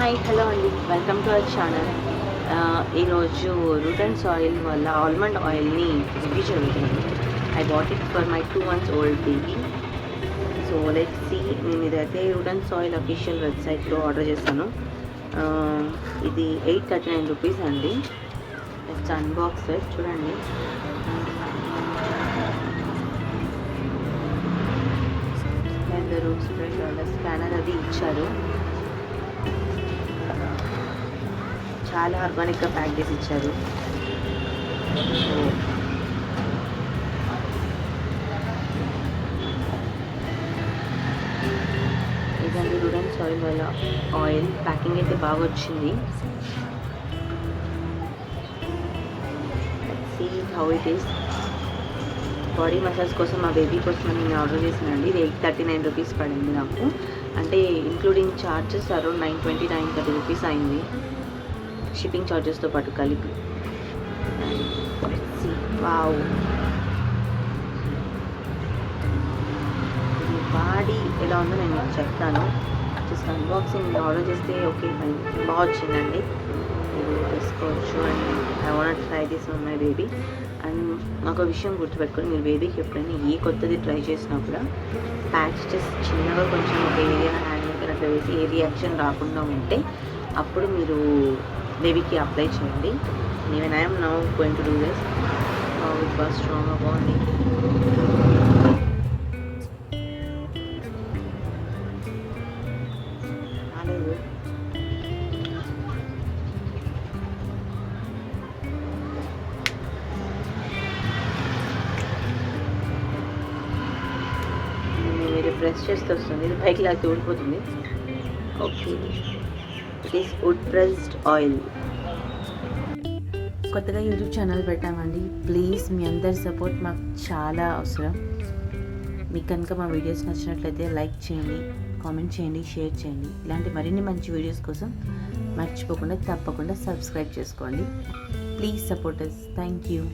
Hi hello అండి, welcome to our channel. ఈరోజు Root and Soil వల్ల ఆల్మండ్ ఆయిల్ని రివ్యూ జరుగుతుంది. I bought it for my 2 months old baby. So let's see. నేను ఇదైతే Root and Soil official వెబ్సైట్లో order చేశాను. ఇది 839 రూపీస్ అండి. Let's unbox it. చూడండి, స్కానర్ అది ఇచ్చారు. చాలా ఆర్గానిక్గా ప్యాక్ చేసి ఇచ్చారు. ఇదండి రూట్ అండ్ సాయిల్ వల్ల ఆయిల్. ప్యాకింగ్ అయితే బాగా వచ్చింది. See how it is. Body massage కోసం మా బేబీ కోసం నేను ఆర్డర్ చేసానండి. ఇది 839 రూపీస్ పడింది నాకు. అంటే ఇంక్లూడింగ్ ఛార్జెస్ అరౌండ్ 930 రూపీస్ అయింది, షిప్పింగ్ ఛార్జెస్తో పాటు కలిపి. వావ్, ఇది వాడి ఎలా ఉందో నేను మీకు చెప్తాను. జస్ట్ అన్బాక్సింగ్ ఆర్డర్ చేస్తే ఓకే ఫైన్, బాగా వచ్చిందండి. మీరు తీసుకోవచ్చు. And I want try this on my baby. And నాకు విషయం గుర్తుపెట్టుకొని, మీరు బేబీకి ఎప్పుడైనా ఏ కొత్తది ట్రై చేసినా కూడా ప్యాచ్ జస్ట్ చిన్నగా కొంచెం ఒక ఏరియా హ్యాండ్ అట్లా వేసి ఏ రియాక్షన్ రాకుండా ఉంటే అప్పుడు మీరు బేబీకి అప్లై చేయండి. Even I'm now going to do this with first strong body. మీరు ప్రెస్ చేస్తే వస్తుంది, ఇది పైకి లాగా ఊడిపోతుంది. Okay, it is would pressed oil. కొత్తగా యూట్యూబ్ ఛానల్ పెట్టామండి. ప్లీజ్ మీ అందరి సపోర్ట్ మాకు చాలా అవసరం. మీకు కనుక మా వీడియోస్ నచ్చినట్లయితే లైక్ చేయండి, కామెంట్ చేయండి, షేర్ చేయండి. ఇలాంటి మరిన్ని మంచి వీడియోస్ కోసం మర్చిపోకుండా తప్పకుండా సబ్స్క్రైబ్ చేసుకోండి. Please support us. Thank you.